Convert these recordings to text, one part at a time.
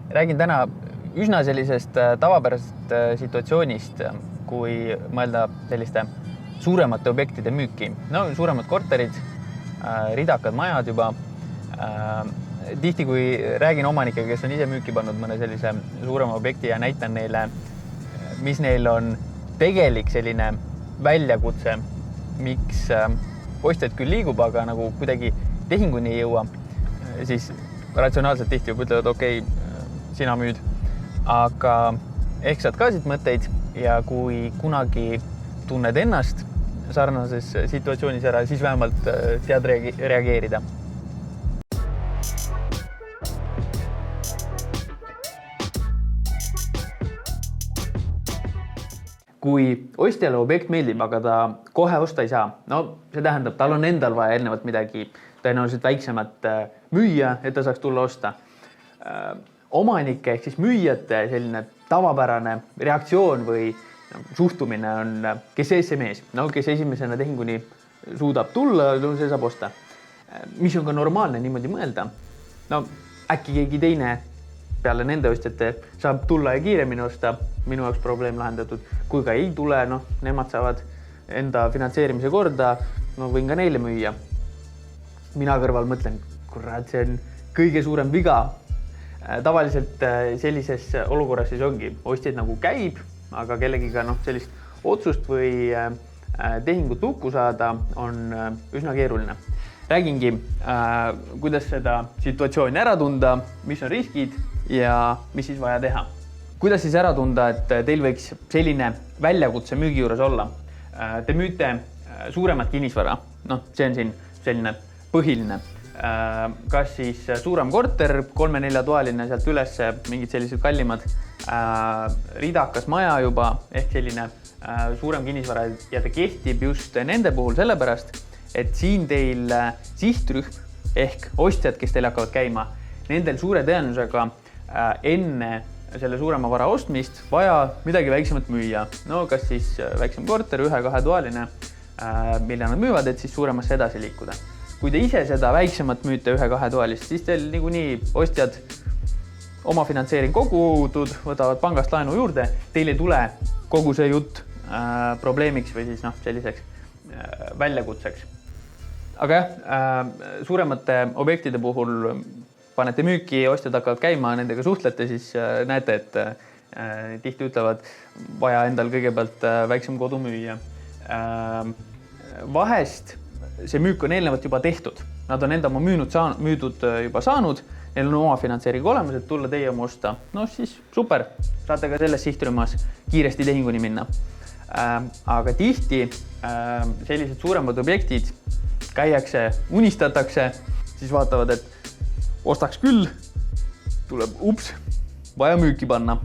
Räägin täna üsna sellisest tavapärasest situatsioonist, kui mõelda selliste suuremate objektide müüki. No suuremad korterid, ridakad majad juba. Tihti, kui räägin omanikega, kes on ise müüki pannud mõne sellise suurema objekti ja näitan neile, mis neil on tegelik selline väljakutse, miks ostjad küll liigub, aga nagu kuidagi tehinguni ei jõua, siis ratsionaalselt tihti juba ütlevad, okei, sina müüd. Aga ehk saad ka siit mõtteid ja kui kunagi tunned ennast sarnases situatsioonis ära, siis vähemalt tead reageerida. Kui ostjale objekt meeldib, aga ta kohe osta ei saa, no see tähendab, tal on endal vaja ennevalt midagi tõenäoliselt väiksemat müüa, et ta saaks tulla osta. Omanike ehk siis müüjate selline tavapärane reaktsioon või suhtumine on, kes ees see mees, no kes esimesena tehinguni suudab tulla, see saab osta. Mis on ka normaalne niimoodi mõelda. No äkki keegi teine peale nende ostjate saab tulla ja kiiremini osta, minu jaoks probleem lahendatud. Kui ka ei tule, nemad saavad enda finantseerimise korda, võin ka neile müüa. Mina kõrval mõtlen, kurat, see on kõige suurem viga. Tavaliselt sellises olukorras siis ongi, ostjad nagu käib, aga kellegiga sellist otsust või tehingut lukku saada on üsna keeruline. Räägingi, kuidas seda situatsiooni ära tunda, mis on riskid ja mis siis vaja teha. Kuidas siis ära tunda, et teil võiks selline väljakutse müügi juures olla? Te müüte suuremat kinnisvara, see on siin selline põhiline. Kas siis suurem korter, 3-4 toaline, sealt üles mingid sellised kallimad, ridakas maja juba, ehk selline suurem kinnisvara ja ta kehtib just nende puhul sellepärast, et siin teil sihtrühm ehk ostjad, kes teil hakkavad käima, nendel suure tõenäosusega enne selle suurema vara ostmist vaja midagi väiksemat müüa. No kas siis väiksem korter, 1-2 toaline, mille nad müüvad, et siis suuremasse edasi liikuda. Kui te ise seda väiksemat müüte 1-2 toalist, siis teil niikuinii ostjad oma finantseering kogutud, võtavad pangast laenu juurde, teil ei tule kogu see jutt probleemiks või siis selliseks väljakutseks. Aga jah, suuremate objektide puhul panete müüki, ostjad hakkavad käima, nendega suhtlete, siis näete, et tihti ütlevad vaja endal kõigepealt väiksem kodu müüa. Vahest see müük on eelnevalt juba tehtud. Nad on enda oma müüdud juba saanud, neil on oma finantseering olemas, et tulla teie oma osta. No siis super, saate ka selles sihtrühmas kiiresti tehinguni minna. Aga tihti sellised suuremad objektid käiakse, unistatakse, siis vaatavad, et ostaks küll, tuleb vaja müüki panna.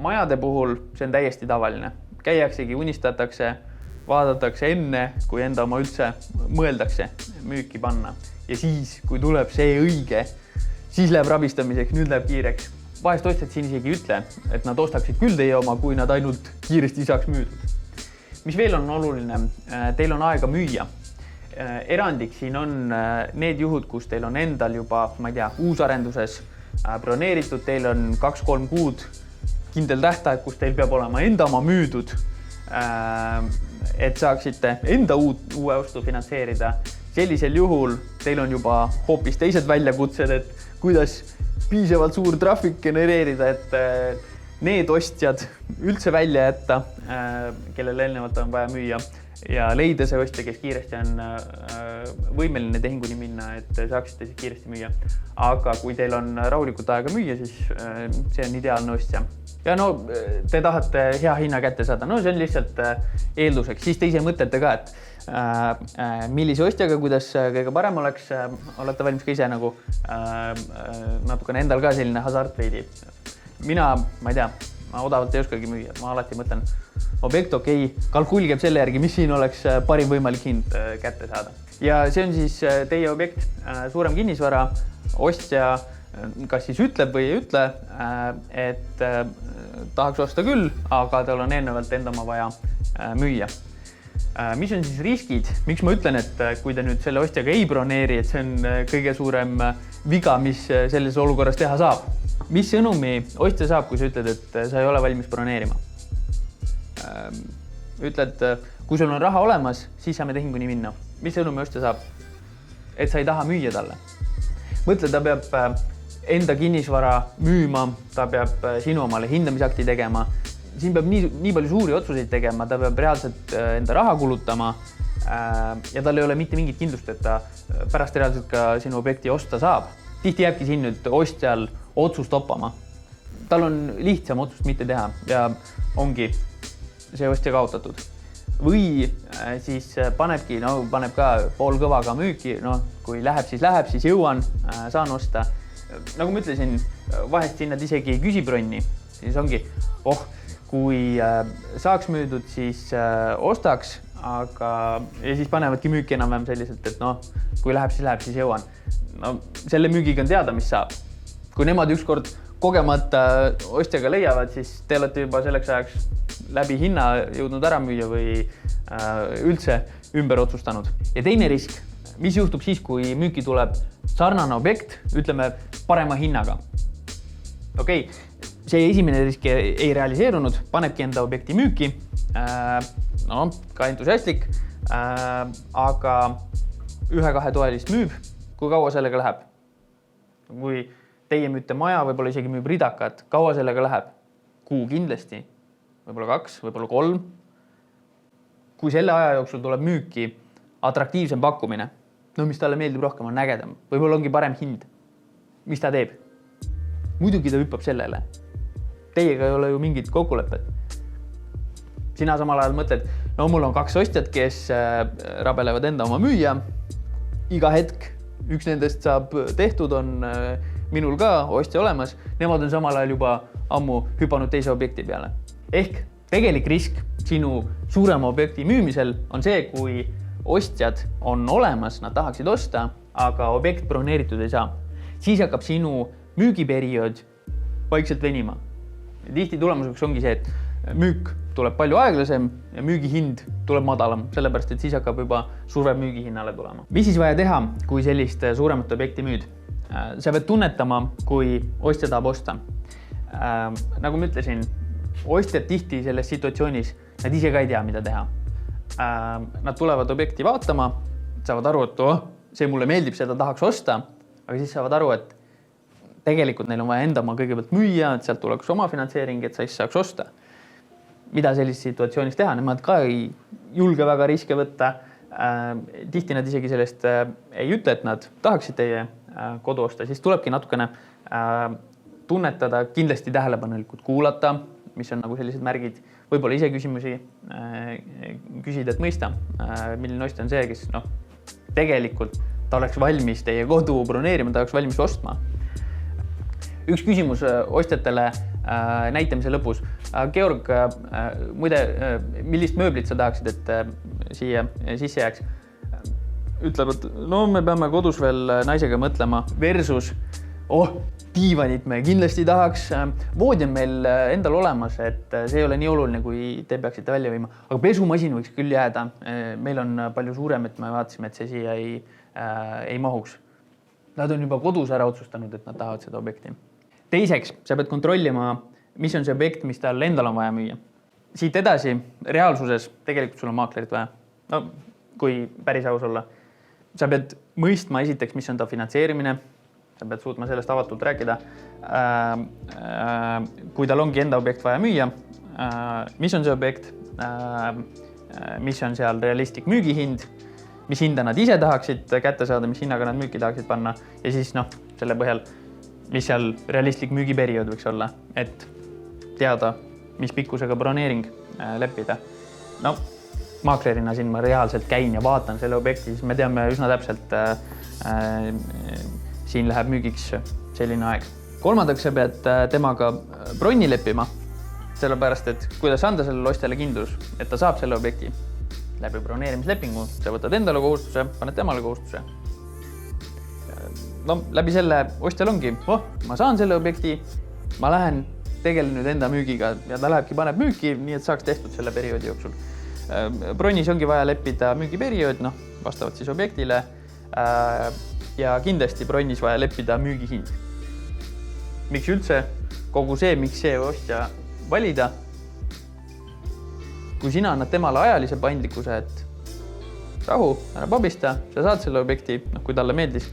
Majade puhul see on täiesti tavaline. Käiaksegi, unistatakse, vaadatakse enne, kui enda oma üldse mõeldakse müüki panna. Ja siis, kui tuleb see õige, siis läheb rabistamiseks, nüüd läheb kiireks. Vahest ostjad siin isegi ütle, et nad ostaksid küll teie oma, kui nad ainult kiiresti saaks müüdud. Mis veel on oluline, teil on aega müüa. Erandiks siin on need juhud, kus teil on endal juba, uusarenduses broneeritud, teil on 2-3 kuud kindel tähtaeg, kus teil peab olema enda oma müüdud, et saaksite enda uue ostu finantseerida. Sellisel juhul teil on juba hoopis teised väljakutsed, et kuidas piisavalt suur trafik genereerida, et need ostjad üldse välja jätta, kellel eelnevalt on vaja müüa ja leida see ostja, kes kiiresti on võimeline tehinguni minna, et saaksite siis kiiresti müüa. Aga kui teil on rahulikult aega müüa, siis see on ideaalne ostja. Ja te tahate hea hinna kätte saada, see on lihtsalt eelduseks. Siis te ise mõtlete ka, et millise ostjaga, kuidas kõige parem oleks, olete valmis ka ise natukene endal ka selline hasart veidi. Mina, ma ei tea, ma odavalt ei oskagi müüa, ma alati mõtlen objekt, kalkuul käib selle järgi, mis siin oleks parim võimalik hind kätte saada. Ja see on siis teie objekt, suurem kinnisvara, ostja kas siis ütleb või ei ütle, et tahaks osta küll, aga tal on eelnevalt enda oma vaja müüa. Mis on siis riskid? Miks ma ütlen, et kui te nüüd selle ostjaga ei broneeri, et see on kõige suurem viga, mis selles olukorras teha saab. Mis sõnumi ostja saab, kui sa ütled, et sa ei ole valmis broneerima? Ütled, kui sul on raha olemas, siis saame tehinguni minna. Mis sõnumi ostja saab? Et sa ei taha müüa talle. Mõtle, ta peab enda kinnisvara müüma, ta peab sinu omale hindamisakti tegema. Siin peab nii palju suuri otsuseid tegema, ta peab reaalselt enda raha kulutama ja tal ei ole mitte mingit kindlust, et ta pärast reaalselt ka sinu objekti osta saab. Tihti jääbki siin nüüd ostjal otsust toppama. Tal on lihtsam otsust mitte teha ja ongi see ostja kaotatud. Või siis paneb ka pool kõvaga müüki, kui läheb, siis jõuan, saan osta. Nagu ma ütlesin, vahest hinnad isegi ei küsi bronni, siis ongi, kui saaks müüdud, siis ostaks, ja siis panevadki müüki enam-vähem selliselt, et kui läheb, siis jõuan. Selle müügiga on teada, mis saab. Kui nemad ükskord kogemata ostjaga leiavad, siis te olete juba selleks ajaks läbi hinna jõudnud ära müüa või üldse ümber otsustanud. Ja teine risk, mis juhtub siis, kui müüki tuleb sarnane objekt, ütleme parema hinnaga. See esimene risk ei realiseerunud, panebki enda objekti müüki, ka entusiastlik, aga 1-2 toelist müüb, kui kaua sellega läheb. Kui teie müüte maja, võib-olla isegi müüb ridakat, kaua sellega läheb? Kuu kindlasti, võib-olla 2, võib-olla 3. Kui selle aja jooksul tuleb müüki atraktiivsem pakkumine, mis talle meeldib rohkem, on ägedam, võib-olla ongi parem hind. Mis ta teeb? Muidugi ta hüppab sellele. Teiega ei ole ju mingit kokkulepet. Sina samal ajal mõtled, mul on 2 ostjad, kes rabelevad enda oma müüa. Iga hetk üks nendest saab tehtud, on minul ka ostja olemas. Nemad on samal ajal juba ammu hüpanud teise objekti peale. Ehk tegelik risk sinu suurema objekti müümisel on see, kui ostjad on olemas, nad tahaksid osta, aga objekt broneeritud ei saa. Siis hakkab sinu müügiperiood vaikselt venima. Tihti tulemuseks ongi see, et müük tuleb palju aeglasem ja müügihind tuleb madalam, sellepärast, et siis hakkab juba surve müügihinnale tulema. Mis siis vaja teha, kui sellist suuremat objekti müüd? Sa pead tunnetama, kui ostja tahab osta. Nagu ma ütlesin, ostjad tihti selles situatsioonis, nad ise ka ei tea, mida teha. Nad tulevad objekti vaatama, saavad aru, et see mulle meeldib, seda tahaks osta, aga siis saavad aru, et tegelikult neil on vaja enda oma kõigepealt müüa, et sealt tuleks oma finantseering, et sa siis saaks osta. Mida sellises situatsioonis teha? Nemad ka ei julge väga riske võtta. Tihti nad isegi sellest ei ütle, et nad tahaksid teie kodu osta. Siis tulebki natukene tunnetada, kindlasti tähelepanelikult kuulata, mis on nagu sellised märgid. Võib-olla ise küsimusi küsida, et mõista, milline ostja on see, kes tegelikult ta oleks valmis teie kodu broneerima, ta oleks valmis ostma. Üks küsimus ostjatele näitamise lõpus. Georg, muide, millist mööblit sa tahaksid, et siia sisse jääks? Ütleb, et me peame kodus veel naisega mõtlema versus diivanit me kindlasti tahaks. Voodi on meil endal olemas, et see ei ole nii oluline, kui te peaksite välja viima. Aga pesumasin võiks küll jääda. Meil on palju suurem, et me vaatasime, et see siia ei mahuks. Nad on juba kodus ära otsustanud, et nad tahavad seda objekti. Teiseks, sa pead kontrollima, mis on see objekt, mis tal endal on vaja müüa. Siit edasi, reaalsuses tegelikult sul on maaklerit vaja. Kui päris aus olla. Sa pead mõistma esiteks, mis on ta finantseerimine. Sa pead suutma sellest avatult rääkida. Kui tal ongi enda objekt vaja müüa, mis on see objekt, mis on seal realistlik müügihind, mis hinda nad ise tahaksid kätte saada, mis hinnaga nad müüki tahaksid panna ja siis selle põhjal, mis seal realistlik müügiperiood võiks olla, et teada, mis pikkusega broneering leppida. Maaklerina siin ma reaalselt käin ja vaatan selle objekti, siis me teame üsna täpselt, siin läheb müügiks selline aeg. Kolmandaks sa pead temaga bronni leppima, sellepärast, et kuidas anda sellele ostjale kindlus, et ta saab selle objekti läbi broneerimislepingu, sa võtad endale kohustuse, paned temale kohustuse. Läbi selle ostjal ongi, ma saan selle objekti, ma lähen tegelen nüüd enda müügiga ja ta lähebki, paneb müüki, nii et saaks tehtud selle perioodi jooksul. Bronnis ongi vaja leppida müügiperiood, vastavalt siis objektile. ja kindlasti bronnis vaja leppida müügihind. Miks üldse kogu see, miks see ostja valida? Kui sina annad temale ajalise paindlikkuse, et rahu, ära pabista, sa saad selle objekti, kui talle meeldis.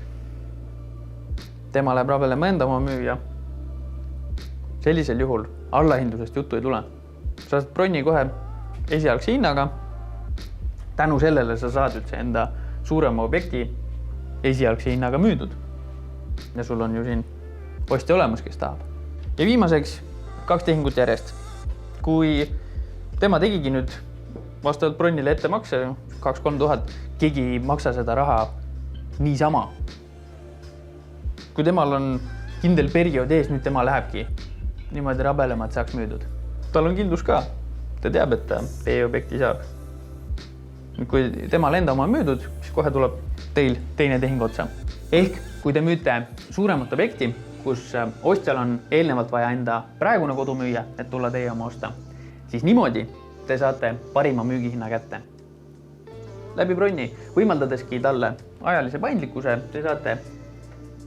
Tema läheb rabelema enda oma müüa. Sellisel juhul allahindlusest juttu ei tule. Sa saad bronni kohe esialgse hinnaga. Tänu sellele sa saad üldse enda suurema objekti esialgse hinnaga müüdud. Ja sul on ju siin ostja olemas, kes tahab. Ja viimaseks 2 tehingut järjest. Kui tema tegigi nüüd vastavalt bronnile ette makse 2-3 tuhat, keegi ei maksa seda raha niisama. Kui temal on kindel periood ees, nüüd tema lähebki niimoodi rabelema, et saaks müüdud. Tal on kindlus ka. Ta teab, et ta teie objekti saab. Kui temal enda oma müüdud, siis kohe tuleb teil teine tehing otsa. Ehk kui te müüte suuremat objekti, kus ostjal on eelnevalt vaja enda praegune kodu müüa, et tulla teie oma osta, siis niimoodi te saate parima müügihinna kätte. Läbi bronni, võimaldadeski talle ajalise paindlikkuse, te saate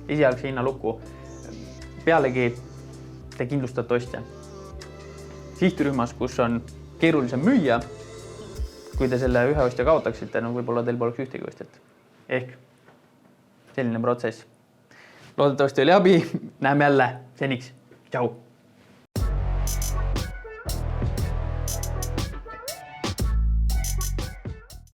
esialgse hinna lukku. Pealegi te kindlustate ostja. Sihtrühmas, kus on keerulisem müüa, kui te selle ühe ostja kaotaksite, võib-olla teil poleks ühtegi ostjat. Ehk selline protsess. Loodetavasti oli abi. Näeme jälle. Seniks. Tšau.